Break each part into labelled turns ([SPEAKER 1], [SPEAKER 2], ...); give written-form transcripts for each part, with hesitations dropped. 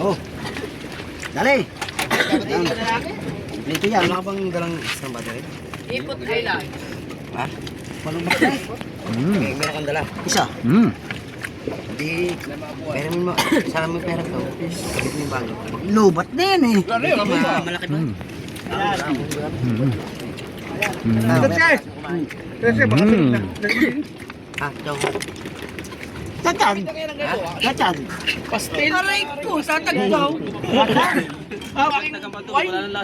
[SPEAKER 1] Oh. Dali. Dito yan. Wala ka bang dalang isang battery?
[SPEAKER 2] Ipot ay lang.
[SPEAKER 1] Ha? Malubak na. Meron kang dala. Isa. Hindi. Meron mo. Sana mo pera ko. Dito yung bago. Lubat na yan eh. Malaki ba? Daw. Tatan. Tatan.
[SPEAKER 2] Pastel. Aray ko, tatagpaw.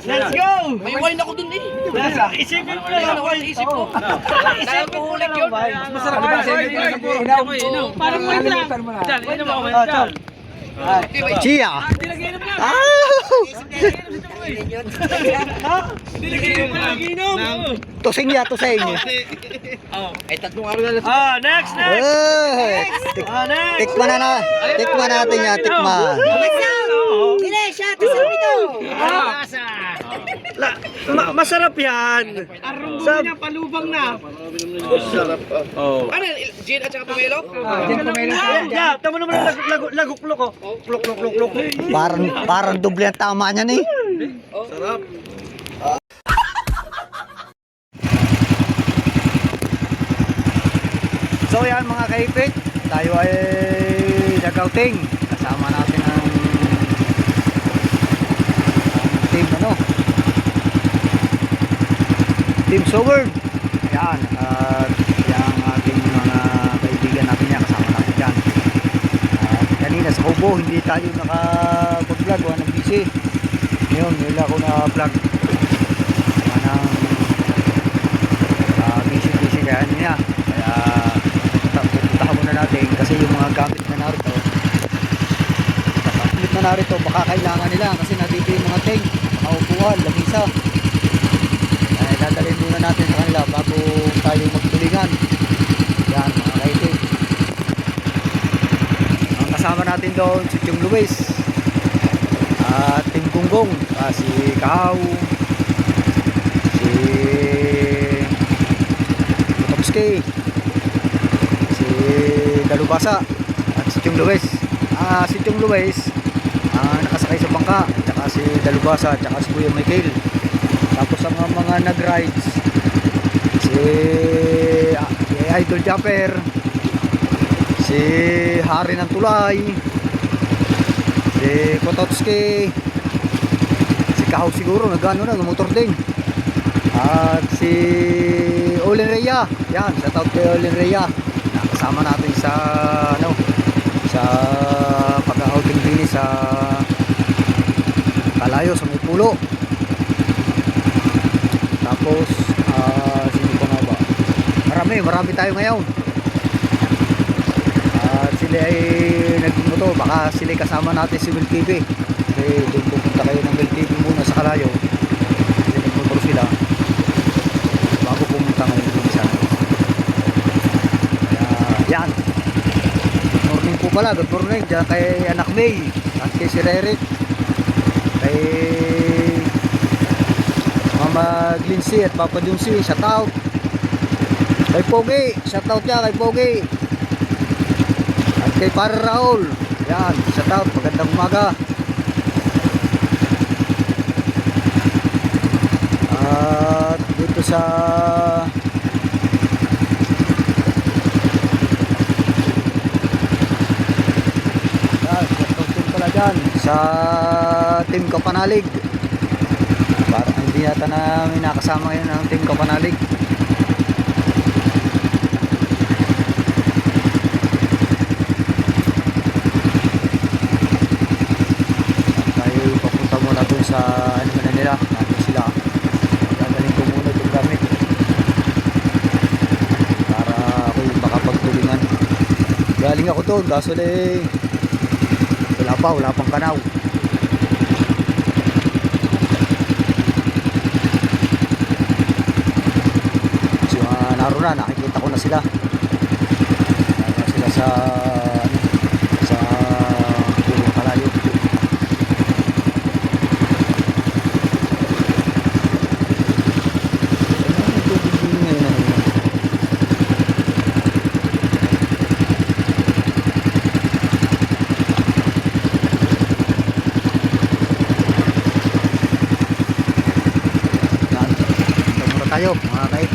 [SPEAKER 2] Let's go! May wine ako dun eh. Isipin mo lang. Isip ko. Isipin ko ulit yun. Masarap ba? Parang wine lang. Diyan, inom ako. Diyan.
[SPEAKER 1] Chia. Tusing ya, tusing.
[SPEAKER 2] Ay, tatlong araw na lang. Next!
[SPEAKER 1] Tikman natin yan, tikman.
[SPEAKER 3] Masarap yan.
[SPEAKER 2] Arong niya, palubang na. Ano, gin at saka pomelo?
[SPEAKER 3] Gin pomelo. Yeah, tama naman laguklok ko. Klok.
[SPEAKER 1] Parang doble ang tama niyan eh.
[SPEAKER 2] Sarap.
[SPEAKER 1] So yan mga kaipit, tayo ay nag-outing. Kasama natin ang team Team Soward. Yan, at yung ating mga kaibigan natin yan, kasama natin yan. Kanina sa Kubo, hindi tayo naka-vlog, wala nang busy. Ngayon, nila ako na-vlog. Manang busy kaya niya. Kaya pupuntahan muna natin kasi yung mga gamit na narito, baka kailangan nila kasi nandito yung mga tank, mga upuan, lamisa. Dadalhin muna natin sa kanila bago tayo magtulingan. Yan mga kaitig. Ang kasama natin doon si Tim Luis at Tim Gunggong, si Kahaw, si Topski, si Dalubasa at si Tim Luis. Si Tim Luis nakasakay sa bangka, at saka si Dalubasa at saka si Kuya Michael. Tapos ang mga nag-rides, si Idol Japper, si Hari ng Tulay, si Kototski, si Kahaw siguro nag-motor din, at si Olin Rhea. Yan, shout out kay Olin Rhea, nakasama natin sa sa pag-outing din sa Kalayo sa may pulo. Tapos sino pa nga ba? Marami tayo ngayon. At sila ay nagmotor, baka sila kasama natin si Will TV. Kasi doon pupunta kayo ng Will TV muna sa Kalayo. Kasi nagmotor sila bago pumunta ngayon dun sa yan. Good morning po pala, good morning dyan kay Anak May at kay si Rerit, kay Mama Glincy at Papa Junsi, shout out kay Pogi, shout out niya kay Pogi at kay Para Raul. Yan, shout out, magandang umaga. At dito sa dyan sa Team Kapanalig, parang hindi yata namin nakasama ngayon ang Team Kapanalig. Tayo papunta muna dun sa ano na nila, natin sila gagaling ko muna itong gamit para ako yung makapagtulingan. Galing ako doon kaso wala pang kanaw. So naroon na, nakikita ko na sila. Sila sa Pulong Kalayo.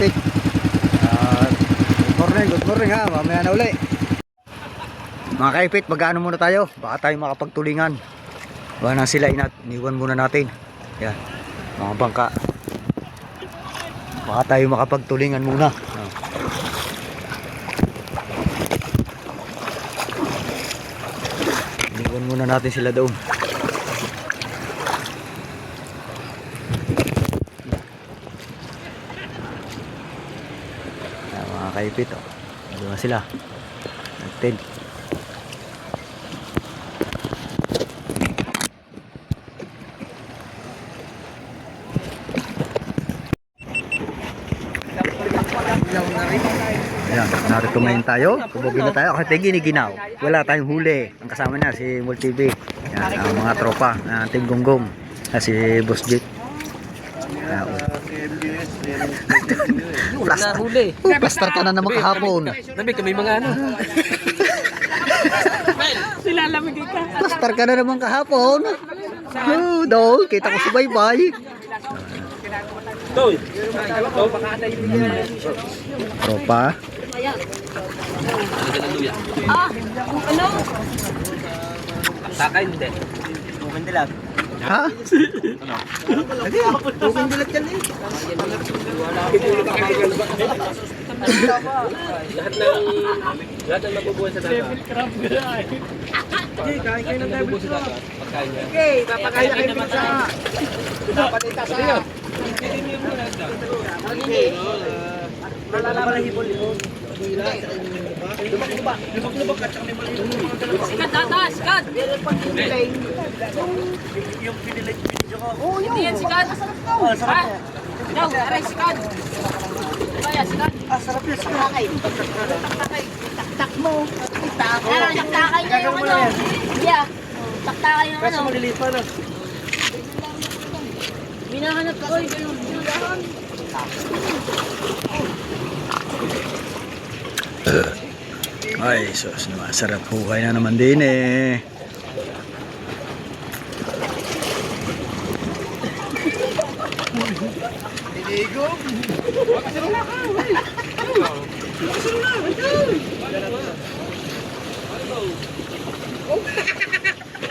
[SPEAKER 1] kaipit. Good morning ha, mamaya na uli. Mga kaipit, mag-ano muna tayo, baka tayo makapagtulingan. Baka na sila iniwan muna natin. Yan, mga bangka. Baka tayo makapagtulingan muna. Iniwan muna natin sila doon. Yan, mga kaipit, oh. Doon sila. Nag-tent. Ayan, narito ngayon tayo. Tubogin na tayo kasi giniginaw. Wala tayong huli. Ang kasama niya si Multibi. Yan, ang mga tropa. Team Gonggong. Si Boss Jet. Ayan, plaster. Plaster ka na naman kahapon.
[SPEAKER 2] Sabi kami mga ano. Silalamigin ka.
[SPEAKER 1] Plaster ka na naman kahapon. Doon, kita ko sa baybay. Tropa.
[SPEAKER 4] Ano?
[SPEAKER 2] Takay hindi.
[SPEAKER 1] Ha?
[SPEAKER 2] Lahat ng mabubuhay sa dagat. Okay, kain ng devil sa dagat. Pagkain niya.
[SPEAKER 3] Okay, papakain na kayo sa papalita sa
[SPEAKER 4] Sikat, tata, sikat! Hindi yan sikat. Ha? Daw, aray, sikat. Kaya, sikat.
[SPEAKER 3] sarap yun, sakay. Tak mo.
[SPEAKER 4] Taktakay niya yung ano. Yeah. Taktakay yung ano.
[SPEAKER 3] Malilipa na.
[SPEAKER 4] Binahanap ko, yung binudahan.
[SPEAKER 1] Ay, sus, masarap buhay na naman din eh.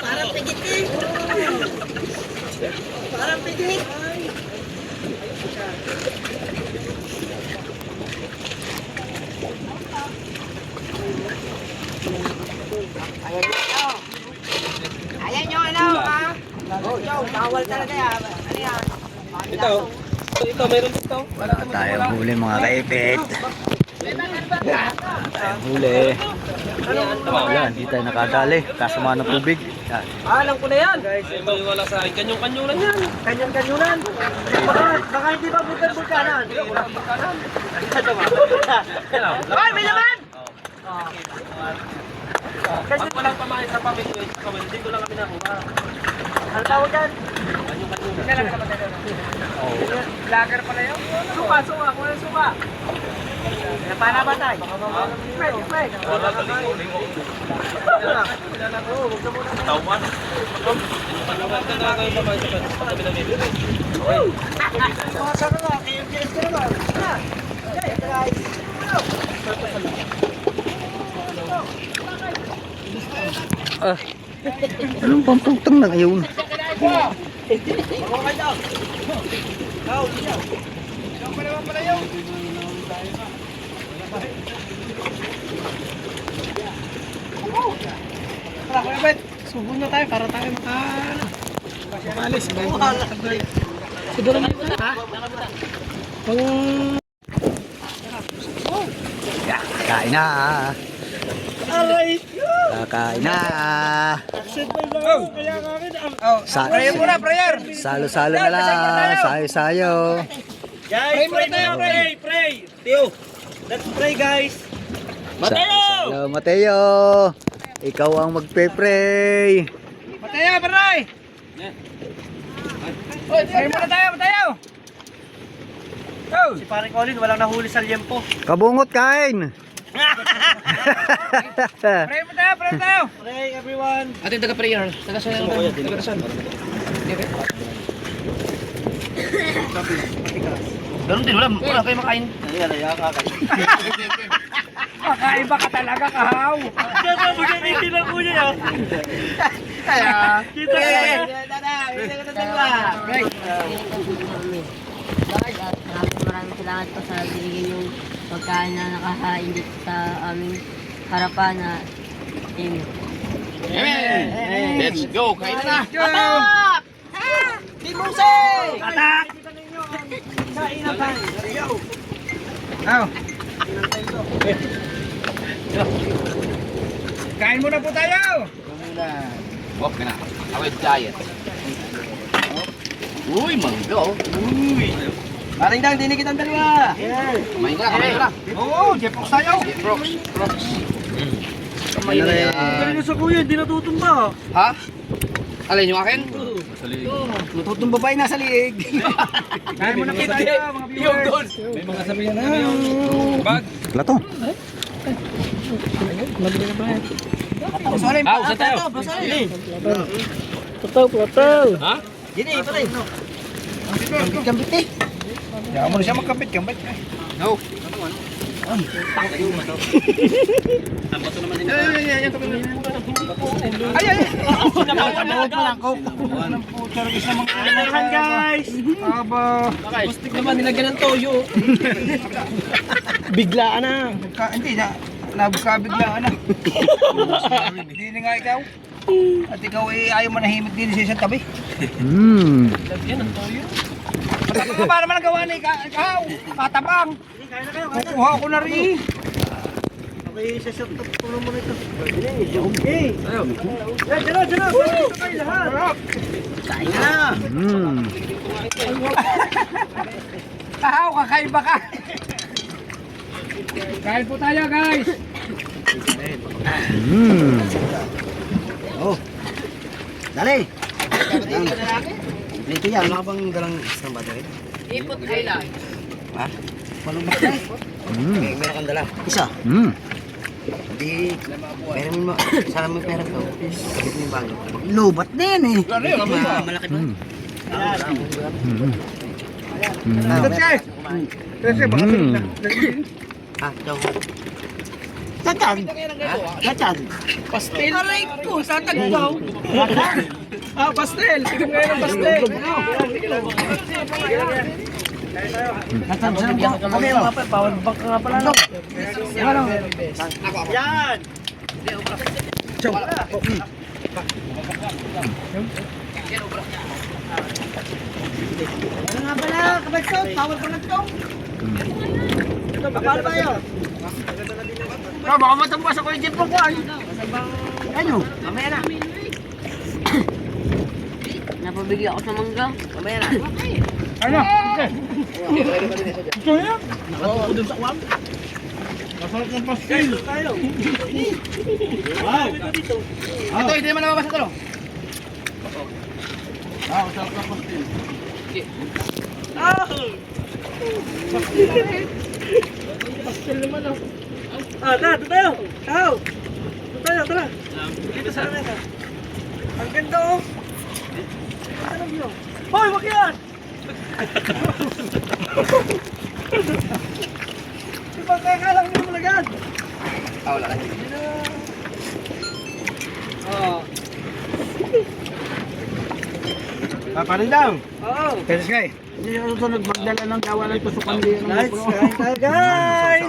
[SPEAKER 3] Parang pigit eh. Parang pigit. Ayan yung ano, ha? Yo, bawal talaga yan. Ano yan?
[SPEAKER 2] Ito, mayroon dito.
[SPEAKER 1] Wala tayong huli mga kaipit. Wala tayong huli. Wala, hindi tayo nakadali. Kasama ng tubig. Yan.
[SPEAKER 3] Alam ko na yan.
[SPEAKER 2] Ay, wala sa akin. Kanyong-kanyulan yan.
[SPEAKER 3] Kanyan-kanyunan. Baka hindi ba bulkan-bulkanan? Ay, may laman!
[SPEAKER 2] Pag walang pamahay sa pamilya, hindi ko lang kami nakuha.
[SPEAKER 3] Ano tawag yan?
[SPEAKER 2] Kanyong-kanyulan.
[SPEAKER 3] Vlogger pala yun? Suka, suka. Kung ano suka? Napana ba tayo? Fred, Fred.
[SPEAKER 2] Wala, talingo-lingo. Tauman. Kanyong-kanyulan ka na kayo pamahay sa pamilya namin.
[SPEAKER 3] Mga sana na, KMPS ka naman. Okay, guys.
[SPEAKER 1] Anong pamputang na ngayon?
[SPEAKER 3] Subo na tayo para tayo makalis. Siguro na ito, ha?
[SPEAKER 1] Yeah, kain na.
[SPEAKER 3] Aray!
[SPEAKER 1] Kakain na.
[SPEAKER 3] Set na lang. Kaya kami. Prayer muna, prayer!
[SPEAKER 1] Salo-salo na lang. Sayo-sayo.
[SPEAKER 3] Guys, pray tayo, pray! Pray! Tio, let's pray, guys!
[SPEAKER 1] Salo, Mateo. Ikaw ang magpe-pray.
[SPEAKER 3] Mateo, pray! Pray muna tayo, Mateo! Si Paring Colin, walang nahuli sa liempo.
[SPEAKER 1] Kabungot kain.
[SPEAKER 3] Pray mo tayo, pray tayo! Pray, everyone!
[SPEAKER 2] Ating taga-prayer. Taga-saan. Taga-saan. Ganun din, wala kayo makain.
[SPEAKER 3] Makaiba ka talaga, kahaw.
[SPEAKER 2] Kaya magiging lang po niya. Kita
[SPEAKER 4] Guys, at maraming salamat po sa binigay yung pagkain na nakahain dito sa aming harapan na team.
[SPEAKER 2] Amen! Let's go! Kain na!
[SPEAKER 3] Atak! Timuse! Atak!
[SPEAKER 1] Aw. Kain muna po tayo.
[SPEAKER 2] Wag ka na. Awit diet. Uy, mangga oh. Uy.
[SPEAKER 3] Paring dang, dinig kitang dalawa.
[SPEAKER 2] Kumain ka na.
[SPEAKER 1] Oo, Jepox tayo.
[SPEAKER 2] Brooks.
[SPEAKER 1] Kamay na rin.
[SPEAKER 3] Galing sa kuya, hindi natutumba.
[SPEAKER 2] Ha? Alin yung akin?
[SPEAKER 3] Natutumba ba yung nasa liig?
[SPEAKER 1] Kain muna po tayo, mga viewers.
[SPEAKER 3] May mga sabihan na.
[SPEAKER 1] Wala to.
[SPEAKER 3] Basahin pa.
[SPEAKER 2] Sa tayo.
[SPEAKER 3] Basahin.
[SPEAKER 2] Ha?
[SPEAKER 3] Gini, patay. Gambit eh.
[SPEAKER 1] Kaya mo na siya magkapit-kambit.
[SPEAKER 2] No.
[SPEAKER 1] Ay, ay, ay.
[SPEAKER 3] Sinabawag mo lang ko.
[SPEAKER 1] Kailangan guys. Aba.
[SPEAKER 3] Bustik naman, nilagyan ng toyo. Biglaan na.
[SPEAKER 1] Hindi na. Nabukabiglaan na. Hindi na nga ikaw. At ikaw ay ayaw manahimik din sa isang tabi.
[SPEAKER 3] Lagyan ng toyo.
[SPEAKER 1] Para naman ang gawa ni ikaw. Katabang. Kukuha ko na rin.
[SPEAKER 3] Okay, sa shot top ko naman ito. Okay. Ayaw. Diyan. Dito kayo lahat.
[SPEAKER 1] Kain na. Kahaw, kakaiba ka. Kain po tayo guys.
[SPEAKER 3] Oh. Dali. Dito yan, mga bang dalang isang battery?
[SPEAKER 2] Ipot kayo lang.
[SPEAKER 3] Ha? Malubak na. Meron kang dala. Isa. Hindi. Meron mo. Sana mo pera ko. Sabit mo yung bago. Lubat na yan eh. Malaki ba?
[SPEAKER 1] Kasi baka
[SPEAKER 3] Ha? Ito. Tatag. Tatag.
[SPEAKER 2] Pastel. Aray ko, satagbaw.
[SPEAKER 3] Pastel. Tignan mo yan ang pastel. Tatag sa lang po. Kami mga pa. Power bank nga pala. Ano? Yan. Ano nga pala? Kabagsaw. Power bank to. Paano ba yun?
[SPEAKER 1] baka matambas ako yung jeep ko.
[SPEAKER 3] Ano? Mamaya na.
[SPEAKER 4] Napabigyan ako sa mangga.
[SPEAKER 3] Mamaya na.
[SPEAKER 1] Ano? Ito yan.
[SPEAKER 3] Nakatuko dun sa kwam.
[SPEAKER 1] Masarap ng pastil.
[SPEAKER 3] Wow.
[SPEAKER 2] Ito, hindi naman nababasa ito.
[SPEAKER 1] Masarap ng pastil.
[SPEAKER 3] Pastel naman oh. Tara, ito tayo. Tao. Ito tayo, tara. Dito sa kanila. Ang ganda oh. Ano yun? Hoy, wag yan! Diba kaya kalang nyo naman agad?
[SPEAKER 2] Wala ka.
[SPEAKER 1] Paparin daw.
[SPEAKER 3] Oo.
[SPEAKER 1] Pero Sky.
[SPEAKER 3] Hindi ako ito nagmagdala ng kawalan ko sa pandi. Guys, kain tayo guys!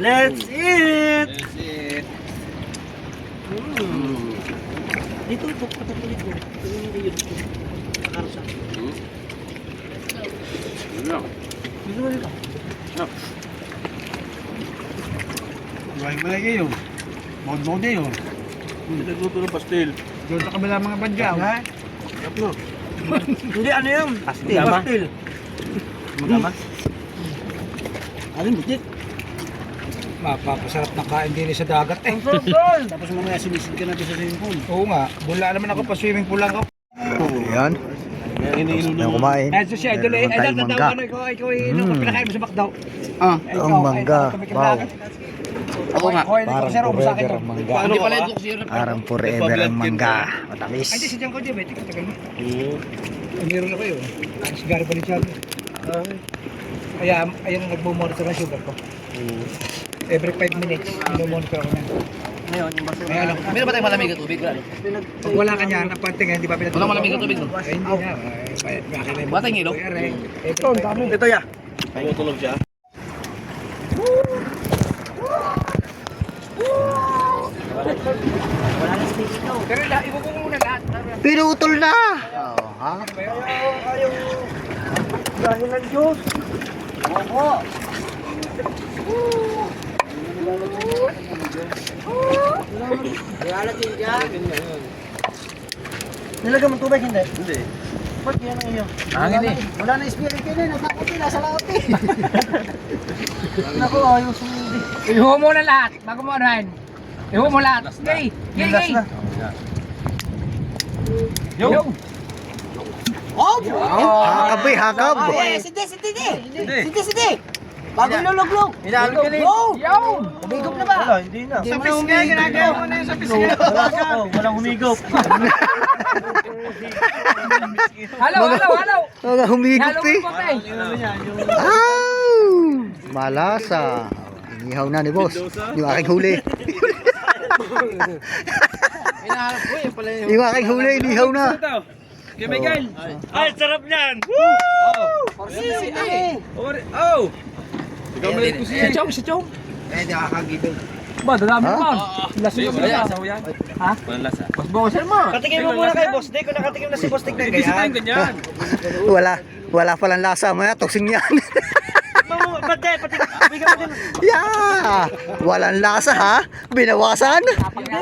[SPEAKER 3] Let's eat! Dito, ito, patapulit ko. Ito yung karsa. Dito mo dito.
[SPEAKER 1] Buhay malagi yun. Mod-mode yun.
[SPEAKER 3] Nagluto ng pastel.
[SPEAKER 1] Doon sa kabila mga badyaw. Ha?
[SPEAKER 3] Hindi, ano yun? Pastel. Pastel.
[SPEAKER 1] Magama?
[SPEAKER 3] Alin, butit?
[SPEAKER 1] Mapapasarap na kain din sa dagat eh.
[SPEAKER 3] Tapos mamaya sinisid ka natin sa swimming pool.
[SPEAKER 1] Oo nga. Wala naman ako pa swimming pool lang ako. Yan. Yan kumain.
[SPEAKER 3] Ay, so siya, idol eh.
[SPEAKER 1] Meron tayong
[SPEAKER 3] Idol,
[SPEAKER 1] mangga.
[SPEAKER 3] tatawa na ikaw inom ka pinakain mo sa bakdaw.
[SPEAKER 1] Ang mangga. Wow.
[SPEAKER 2] Ako nga.
[SPEAKER 1] Parang forever ang mangga.
[SPEAKER 2] Hindi pala ito kasi
[SPEAKER 1] Parang forever ang mangga. Matamis.
[SPEAKER 3] Ay, si Diyan ko diabetic. Tagal mo. Meron na kayo. Ang sigaro pa ni Chad. Kaya ayun nagmo-monitor ng sugar ko. Every 5 minutes, monitor ako niyan.
[SPEAKER 2] Ngayon, yung baso.
[SPEAKER 3] Ngayon lang.
[SPEAKER 2] Meron ba tayong malamig na tubig? Wala.
[SPEAKER 3] Pag wala ka niyan, ang pante ngayon, di ba pinatulog?
[SPEAKER 2] Walang malamig na tubig, no?
[SPEAKER 3] Ay, hindi na.
[SPEAKER 2] Wala tayong ilo?
[SPEAKER 3] Ito, ang dami.
[SPEAKER 2] Ito ya. Tutulog siya.
[SPEAKER 3] Pero ibo ko muna lahat.
[SPEAKER 1] Pinutol na! Oo, ha?
[SPEAKER 3] Ayaw. Dahil ng Diyos. Nilagyan mo tubig, hindi?
[SPEAKER 2] Hindi.
[SPEAKER 3] Ba't yan ang iyo?
[SPEAKER 2] Hangin eh.
[SPEAKER 3] Wala na spirit yun eh. Natakot nila sa laot eh. Naku, ayaw sumindi.
[SPEAKER 5] Iho mo na lahat, bago mo arahin. Iho mo lahat. Gay! Gay!
[SPEAKER 3] Nilas
[SPEAKER 5] Gay!
[SPEAKER 3] na.
[SPEAKER 5] Yo!
[SPEAKER 1] Hakab eh, hakab.
[SPEAKER 2] Hindi.
[SPEAKER 3] Bago iluluglog.
[SPEAKER 2] Inaalog yun eh.
[SPEAKER 5] Yo!
[SPEAKER 3] Humigop na ba? Wala, hindi na. Sa pisnga, ginagawa mo na yun sa pisnga. Walang humigop.
[SPEAKER 5] Halo, halo, halo!
[SPEAKER 1] Mga humigop
[SPEAKER 5] Halo
[SPEAKER 1] eh.
[SPEAKER 5] mo pa eh.
[SPEAKER 1] Aw! Malasa. Inihaw na ni boss. Yung aking huli.
[SPEAKER 2] Inaalog ko eh. Pala yun.
[SPEAKER 1] Yung aking huli, inihaw na.
[SPEAKER 2] Kay Miguel.
[SPEAKER 3] Ay, sarap niyan.
[SPEAKER 2] Sisi eh. Oh! Ikaw may kusina.
[SPEAKER 5] Si Chong, si Chong.
[SPEAKER 2] Eh, di kakagibig.
[SPEAKER 5] Ba, dadami
[SPEAKER 2] Ah.
[SPEAKER 5] pa. Laso yung
[SPEAKER 2] Wala.
[SPEAKER 5] mga. Ha?
[SPEAKER 2] Walang lasa.
[SPEAKER 5] Mas bawasal mo.
[SPEAKER 3] Patikin mo muna kay Boss Dick. Kung nakatikim na si Boss Dick na ganyan.
[SPEAKER 2] ganyan.
[SPEAKER 1] Wala palang lasa. Maya, toksing yan.
[SPEAKER 3] Pati, bigyan mo din.
[SPEAKER 1] Yeah! Walang lasa ha? Binawasan?
[SPEAKER 5] Dapat nga,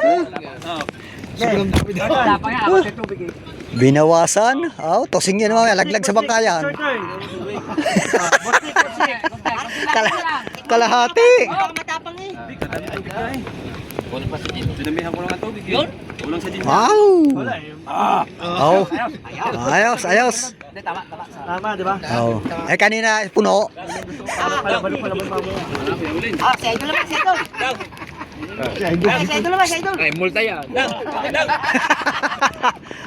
[SPEAKER 5] ako sa tubig eh.
[SPEAKER 1] Binawasan? Oh, tosing yan mamaya. Laglag sa bangkayan. Kalahati.
[SPEAKER 2] Sinamihan ko lang ang tubig yun. Walang sa gin.
[SPEAKER 1] Wow! Oh. Ayos.
[SPEAKER 3] Tama, di ba?
[SPEAKER 1] Oh. Eh kanina puno.
[SPEAKER 2] Ay, multa yan.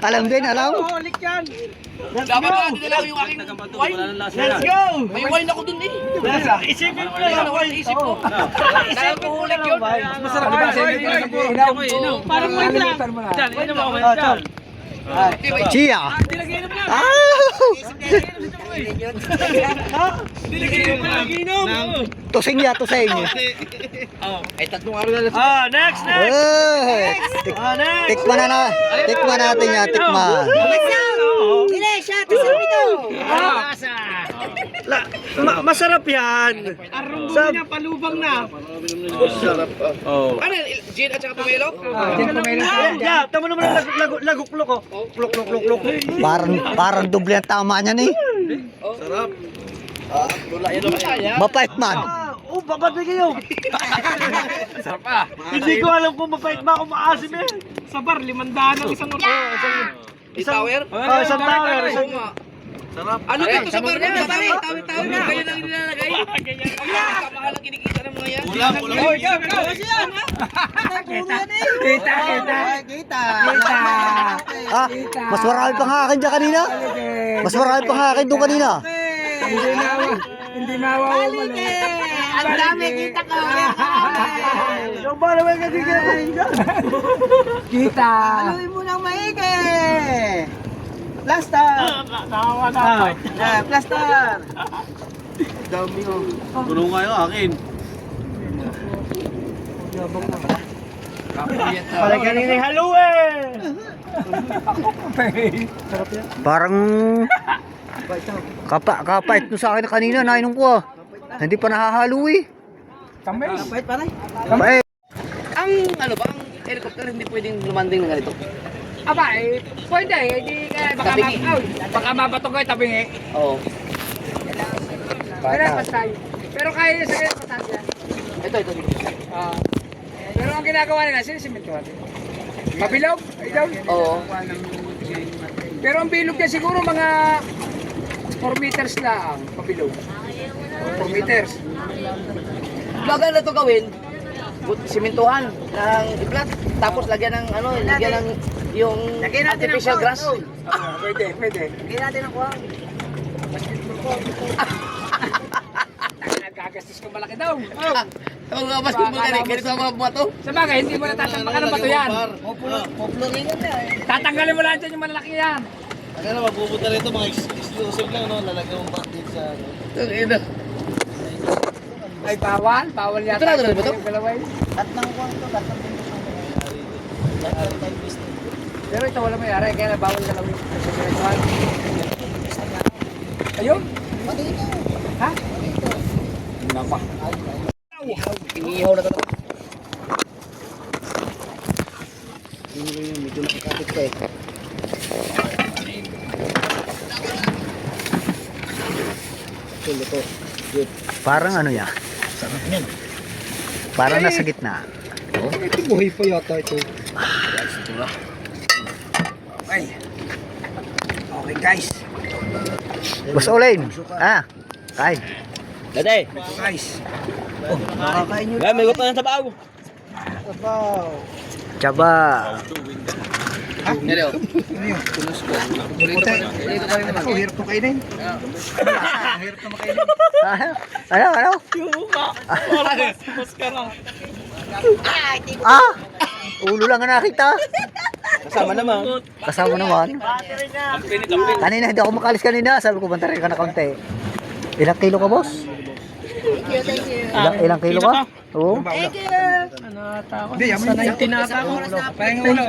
[SPEAKER 1] Alam din, alam.
[SPEAKER 3] Ulit yan.
[SPEAKER 2] Dapat na dinala ko yung aking wine.
[SPEAKER 3] Let's go!
[SPEAKER 2] May wine ako dun eh.
[SPEAKER 3] Isipin mo
[SPEAKER 2] Ano
[SPEAKER 3] lang.
[SPEAKER 2] wine isip ko? Isip ko ulit yun.
[SPEAKER 3] Masarap
[SPEAKER 5] Ano ba,
[SPEAKER 3] ba?
[SPEAKER 5] Inaw.
[SPEAKER 3] Parang wine lang.
[SPEAKER 5] Mo na.
[SPEAKER 3] Inom ako. Chal.
[SPEAKER 1] Chia. Ah! Tosing ya, tosing.
[SPEAKER 2] Ay, tatlong araw na lang.
[SPEAKER 3] Next!
[SPEAKER 1] Eh, tikman natin yan, tikman.
[SPEAKER 3] Masarap yan. Arumbo niya, palubang na.
[SPEAKER 2] Ano, gin at saka pomelo?
[SPEAKER 3] Yeah, tama naman ang laguklok ko. Klok.
[SPEAKER 1] Parang doble ang tama niyan eh.
[SPEAKER 2] Sarap. Wala yan naman kaya.
[SPEAKER 1] Mapait man.
[SPEAKER 3] Babad na kayo.
[SPEAKER 2] Sarap pa.
[SPEAKER 3] Hindi ko alam kung mapait ba o maasim eh. Sa bar, 500 ang isang orto.
[SPEAKER 2] Tower?
[SPEAKER 3] Isang tower.
[SPEAKER 2] Sarap. Ano dito sa bar na? Tawi-tawi na. Kaya lang nilalagay. Kapakal ang kinikita ng mga yan. Ulam.
[SPEAKER 5] Kita.
[SPEAKER 1] Ah, mas marami pa nga akin dyan kanina. Mas marami pa nga akin doon kanina.
[SPEAKER 5] Hindi mawawala.
[SPEAKER 4] Ang dami kita ko.
[SPEAKER 3] Yung ba naman kasi
[SPEAKER 5] Kita.
[SPEAKER 3] Haluin mo ng maigi. Plaster. Tawa na. Plaster.
[SPEAKER 2] Dami oh. Puno nga yung akin.
[SPEAKER 3] Pala kanina haluin.
[SPEAKER 1] Parang kapait no sa akin kanina, nainom ko ah. Hindi pa nahahalo eh.
[SPEAKER 5] Kamay.
[SPEAKER 1] Kapait.
[SPEAKER 2] Ang ano ba, ang helicopter hindi pwedeng lumanding ng ganito.
[SPEAKER 5] Aba, eh, pwede. Hindi ka, baka mabato ko tabingi.
[SPEAKER 2] Oo.
[SPEAKER 5] Pero patay. Pero kaya niya sa kanya patay yan.
[SPEAKER 2] Ito.
[SPEAKER 5] Pero ang ginagawa nila, sinisimentuhan. Mabilog? Ikaw?
[SPEAKER 2] Oo.
[SPEAKER 5] Pero ang bilog niya siguro mga 4 meters lang. Pabilog. 4 meters.
[SPEAKER 2] Baga na ito gawin, simentuhan ng iplat, tapos lagyan ng ano, lagyan ng yung artificial grass.
[SPEAKER 5] Pwede.
[SPEAKER 3] Lagyan natin ang kuwang.
[SPEAKER 5] gastos ko malaki daw.
[SPEAKER 2] Ang mga basketball ka rin, ganito ang mga bato.
[SPEAKER 5] Sa bagay, hindi mo natatampakan ng bato yan. Tatanggalin mo lang dyan yung malalaki yan.
[SPEAKER 3] Ano, magpupunta rito mga exclusive lang, no? Lalagyan mo pa din sa, ano.
[SPEAKER 2] Ang ina.
[SPEAKER 5] Ay, bawal. Bawal yata.
[SPEAKER 2] Ito na ba ito?
[SPEAKER 5] Yung galaway.
[SPEAKER 3] At nang kuwang to, at nang
[SPEAKER 5] Pero ito wala mayari, kaya na bawal galawin. Ayun. Ha? Napa.
[SPEAKER 2] Inihaw na ito.
[SPEAKER 3] medyo nakakapit ka eh. Ito. Good.
[SPEAKER 1] Parang ano yan?
[SPEAKER 3] Sarap yan.
[SPEAKER 1] Parang nasa gitna.
[SPEAKER 3] Ito buhay pa yata ito.
[SPEAKER 5] Okay. Okay guys.
[SPEAKER 1] Boss Olain. Kain.
[SPEAKER 2] Dade.
[SPEAKER 5] Guys.
[SPEAKER 3] Nakakain nyo.
[SPEAKER 2] May gusto ng sabaw.
[SPEAKER 3] Sabaw.
[SPEAKER 1] Tsaba.
[SPEAKER 2] Hello.
[SPEAKER 5] Dito pa rin naman. Oh, hirap ko kainin. Hirap na makainin.
[SPEAKER 1] Ano?
[SPEAKER 2] Maskara.
[SPEAKER 1] Ulo lang ang nakita.
[SPEAKER 2] Kasama naman.
[SPEAKER 1] Kasama naman. Kanina hindi ako makalis kanina. Sabi ko banta rin ka na kaunti. Ilang kilo ka, boss? Ilang kilo ka? Oo.
[SPEAKER 5] Hindi, yaman na yung tinata ko. Parang ulo.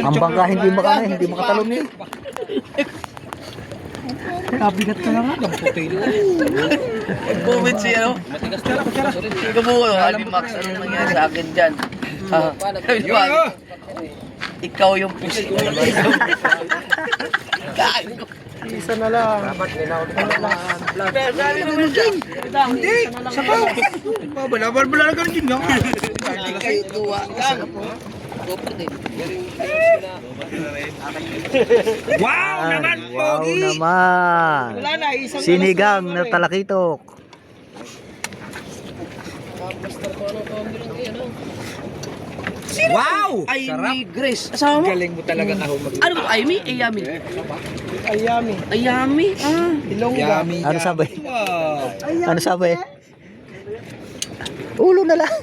[SPEAKER 1] Ang bangka hindi makatalon eh.
[SPEAKER 5] Kabigat ka na nga.
[SPEAKER 2] Comment si ano? Matigas na. Ikaw po, Ali Max, ano nangyari sa akin dyan? Ikaw yung pusi ko. Kain ko.
[SPEAKER 3] Isa na lang.
[SPEAKER 5] Hindi, sabaw. Bala-bala ka rin lang.
[SPEAKER 2] Hindi kayo tuwa.
[SPEAKER 5] Wow naman,
[SPEAKER 1] Wow
[SPEAKER 5] Pogi.
[SPEAKER 1] naman.
[SPEAKER 3] Wala na, isang
[SPEAKER 1] Sinigang na talakitok.
[SPEAKER 5] Wow!
[SPEAKER 2] Amy Grace. Asawa mo?
[SPEAKER 5] Galing mo talaga ako mag-
[SPEAKER 2] Ano ba? Amy? Ayami.
[SPEAKER 3] ayami.
[SPEAKER 2] Ayami?
[SPEAKER 3] Ilongga.
[SPEAKER 1] Ano sabi? Ano sabi? Ulo na lang.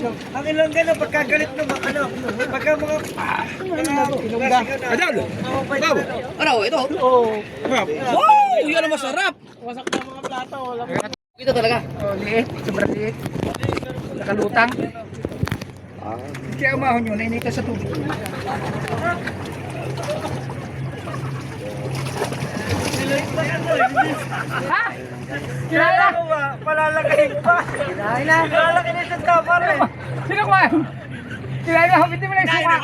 [SPEAKER 3] Ang ilongga na pagkagalit na ano, pagka mga ilongga.
[SPEAKER 5] Adol! Bawa!
[SPEAKER 2] Ano? Ito?
[SPEAKER 3] Oo.
[SPEAKER 2] Wow! Yan ang masarap.
[SPEAKER 3] Wasak na mga plato, wala.
[SPEAKER 2] Ito talaga.
[SPEAKER 5] Oh, liit. Sobrang liit. Nakalutang. Kaya umahon yun, nainita sa tubig. Ha? Kilala?
[SPEAKER 3] Palalagayin pa. Palalaki na sa tama rin.
[SPEAKER 5] Sino kumain? Kilala ko, hindi mo lang suka.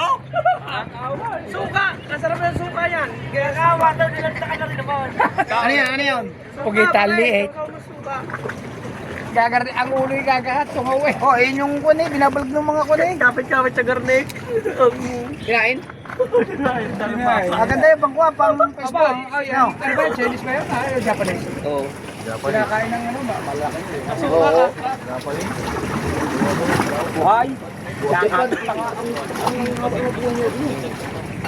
[SPEAKER 3] Suka! Kasarap ng suka yan. Kaya kaawatan nila sa kanya rin naman.
[SPEAKER 5] Ano yan? Pugita, liit.
[SPEAKER 3] Suka.
[SPEAKER 5] Gagar ang ulo yung gagahat, tungawi.
[SPEAKER 3] Oh, yun yung kune, binabalog ng mga kune. Kapit-kapit sa garnik.
[SPEAKER 5] Kinain?
[SPEAKER 3] Maganda yung pangkuha, pang Facebook.
[SPEAKER 5] Ano ba? Chinese ba yun? Japanese.
[SPEAKER 2] Oo.
[SPEAKER 5] Kinakain ng ano ba? Malaki.
[SPEAKER 2] Oo.
[SPEAKER 5] Buhay.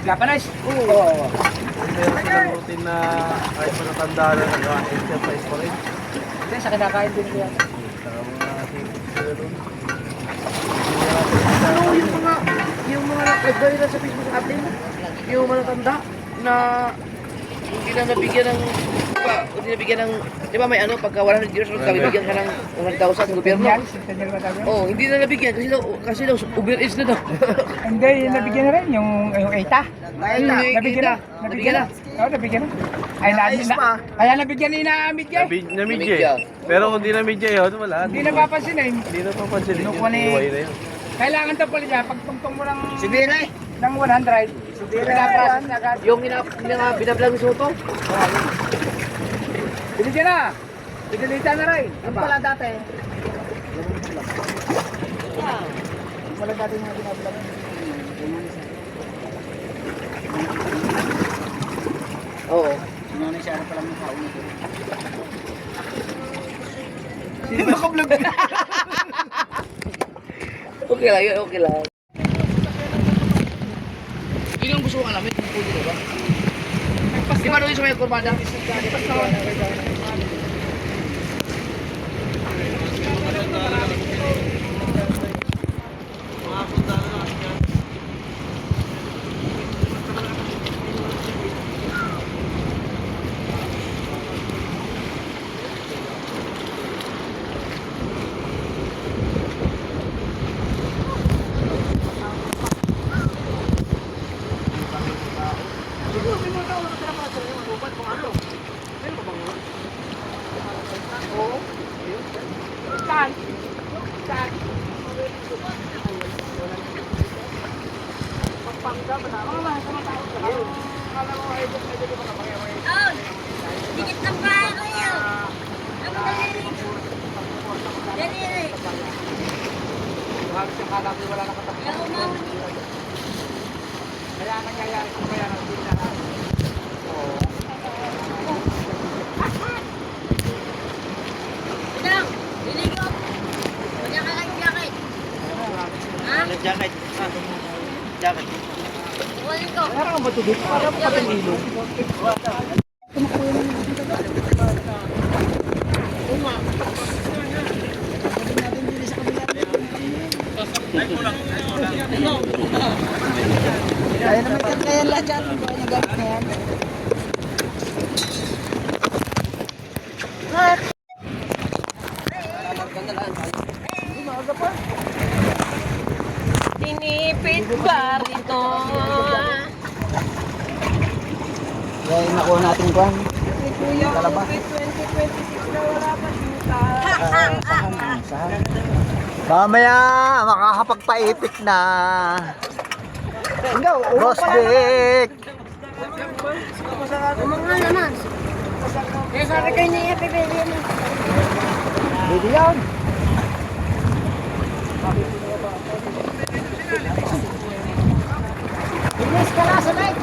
[SPEAKER 5] Japanese? Oo.
[SPEAKER 3] Routine na kahit manatanda na nag-exercise pa rin.
[SPEAKER 5] Hindi, sa kinakain din ko yan.
[SPEAKER 2] Ano yung mga nag-gaya na sa Facebook atin, yung manatanda na hindi na nabigyan ng di ba may ano, pagka 100 years old ka, bibigyan ka ng 100,000 sa gobyerno.
[SPEAKER 5] Yan, sintanyan ba tawag yan?
[SPEAKER 2] Oh, hindi na nabigyan kasi daw Uber Eats na daw.
[SPEAKER 5] Hindi, yung nabigyan na rin, yung ETA. Nabigyan na.
[SPEAKER 2] Nabigyan na.
[SPEAKER 5] Oo, nabigyan na. Ay, kaya nabigyan ni Naamid yan.
[SPEAKER 2] Namidya.
[SPEAKER 3] Pero kung di na media yun, wala.
[SPEAKER 5] Hindi napapansin eh.
[SPEAKER 3] Hindi na papansin yung
[SPEAKER 5] Kinukuha ni-
[SPEAKER 3] buhay na yun.
[SPEAKER 5] Kailangan daw pala niya, pag tungtong mo ng 100, pinaprocess na agad.
[SPEAKER 2] Yung binablog ni Soto.
[SPEAKER 5] Binigyan na. Pinilita na rin.
[SPEAKER 3] Yung pala dati.
[SPEAKER 5] Wala dati mga binablog.
[SPEAKER 2] Oo.
[SPEAKER 3] Indonesia na pala ng tao nito.
[SPEAKER 5] Sino nakablog?
[SPEAKER 2] Okay lang yun, okay lang. Yun ang gusto ko alamin, kung pwede na ba? Di ba doon sa may kurbada?
[SPEAKER 4] Oh, dikit lang pa kayo. Ano dali? Dali.
[SPEAKER 5] Halos yung kala ko wala nakatabi.
[SPEAKER 4] Kaya umahon dito.
[SPEAKER 5] Kaya nangyayari ko kaya nang hindi na.
[SPEAKER 4] Dang, dili ko. Wala ka lang jacket. Ha?
[SPEAKER 3] Jacket.
[SPEAKER 4] Iwanin ko.
[SPEAKER 3] Kaya ka matulog para patalino.
[SPEAKER 1] Kaya naman kaya lahat yan. Kaya niya gamit na yan.
[SPEAKER 4] Tinipid ba rito?
[SPEAKER 1] Kaya nakuha natin kwan. Talaba. Mamaya makakapagpaipit na. Boss Dick.
[SPEAKER 4] Mga naman. Kaya sabi kayo niya, pipili mo.
[SPEAKER 1] Pwede yan. Bilis ka na sa light.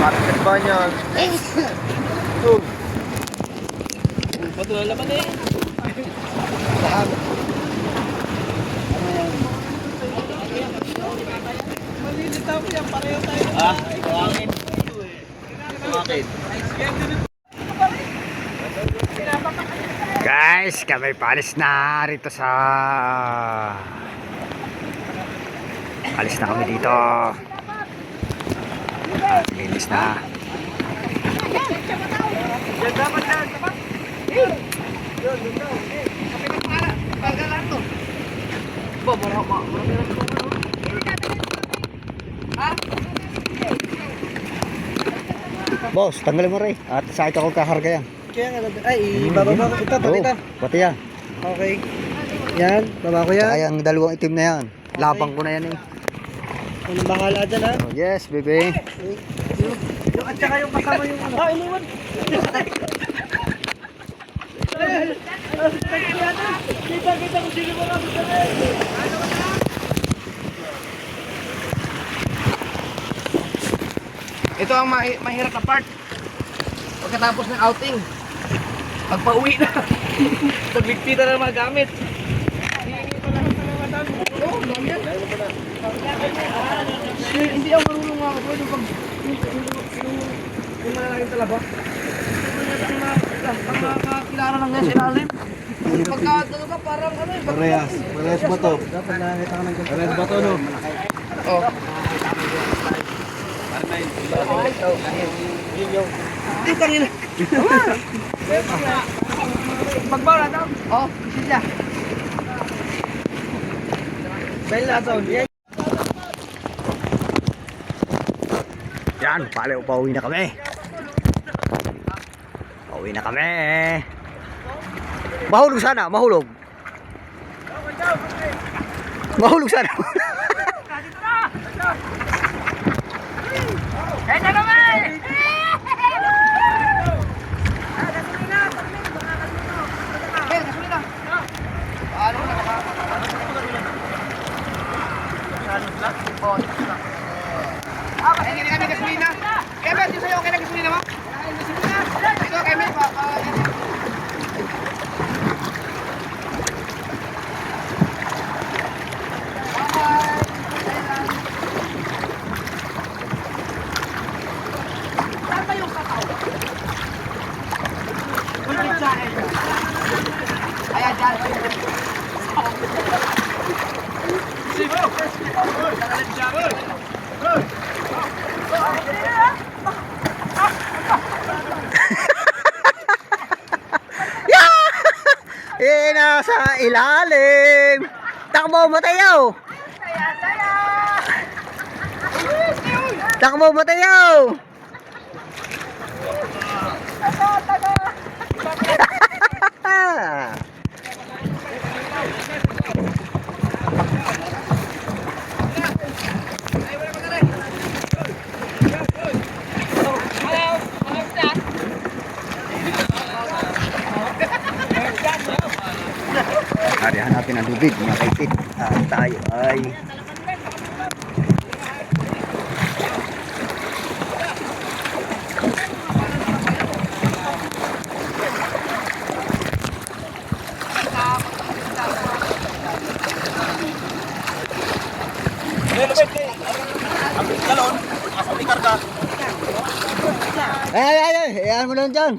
[SPEAKER 1] Mapit ba niya?
[SPEAKER 3] Ba't lalaban eh? Malilitaw yan, pareho tayo. Ah, buhangin. Bakit?
[SPEAKER 1] Guys, kami palis na rito sa alis na kami dito. Linis na. Boss, tanggalin mo rin. At sa ito ako kaharga yan.
[SPEAKER 3] Kaya nga, ay, ibababa ko ito, pati ito.
[SPEAKER 1] Pati yan.
[SPEAKER 3] Okay. Yan, baba ko
[SPEAKER 1] Saka
[SPEAKER 3] yan.
[SPEAKER 1] yung dalawang itim na yan. Labang ko na yan eh.
[SPEAKER 3] Unang bahala dyan ha.
[SPEAKER 1] Oh, yes, baby.
[SPEAKER 3] At saka yung kasama yung ano. Ah, iniwan. Kita ko sino mo kasi sa
[SPEAKER 2] Ito ang mahirap na part. Pagkatapos ng outing, pagpa-uwi na, nagbigpita na ng mga gamit. Oo, dami yan. Hindi ako marunong mga kapatid. Yung malalaking talaba. Pagkakilala ng yan sa ilalim. Pagkakagano ka, parang ano eh.
[SPEAKER 3] Parehas ba to? Dapat nakakita ka ng ganito. Parehas ba to no?
[SPEAKER 2] Oh. Hindi, tangin na. Magbawala daw. Oh, isa siya.
[SPEAKER 3] Bella to.
[SPEAKER 1] Yan, pauwi na kami. Pauwi na kami. Mahulog sana, mahulog. Mahulog sana.
[SPEAKER 2] Hindi kami gasolina. Kaya ba, sa'yo okay na gasolina mo? Ito, kami. Saan ba yung kakao? Ayan, dyan.
[SPEAKER 1] Nasa ilalim. Takbo Mateo. Takbo Mateo. Ari, hanapin ang tubig mga kaipit. Tayo ay ayan mo lang dyan.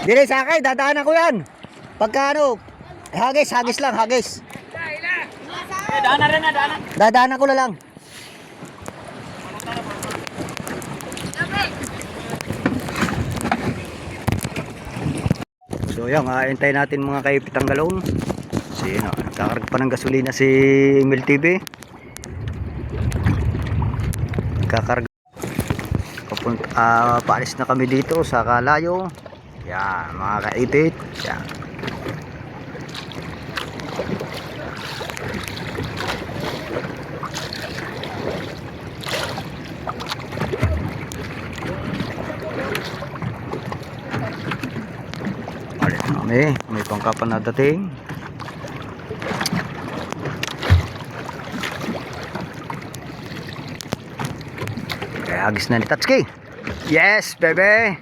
[SPEAKER 1] Dili sa akin, dadaanan ko yan. Pagka ano, hagis lang, hagis. Dadaanan ko na lang. So yan, hintayin natin mga kaipitang galon. Kasi nagkakarga pa ng gasolina si Emil TV. Nagkakarga. Paalis na kami dito sa Kalayo. Yan, mga kaipit. Yan. Alis na kami. May pangkapan na dating. Kaya hagis na ni Tatsuki. Yes, baby.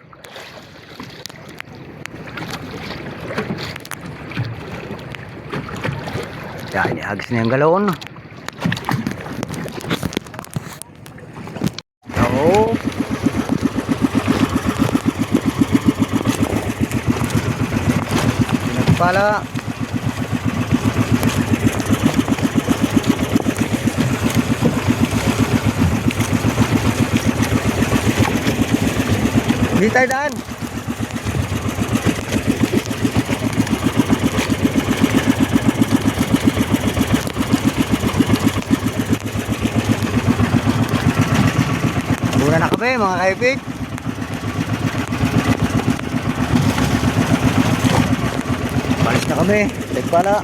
[SPEAKER 1] Yan, ihagis na yung galon. Oo. Pinagpala. Hindi tayo daan. Una na kami mga kaipit. Balis na kami. Tagpala.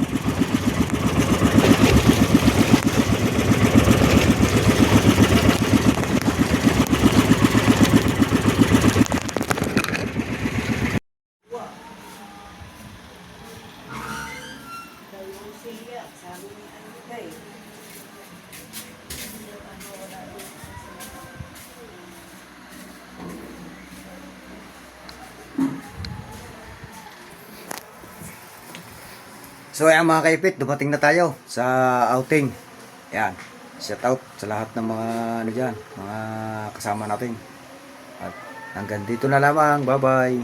[SPEAKER 1] So ayan mga kaipit, dumating na tayo sa outing. Yan, shout out sa lahat ng mga ano dyan, mga kasama natin. At hanggang dito na lamang, bye bye.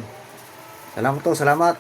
[SPEAKER 1] Salamat.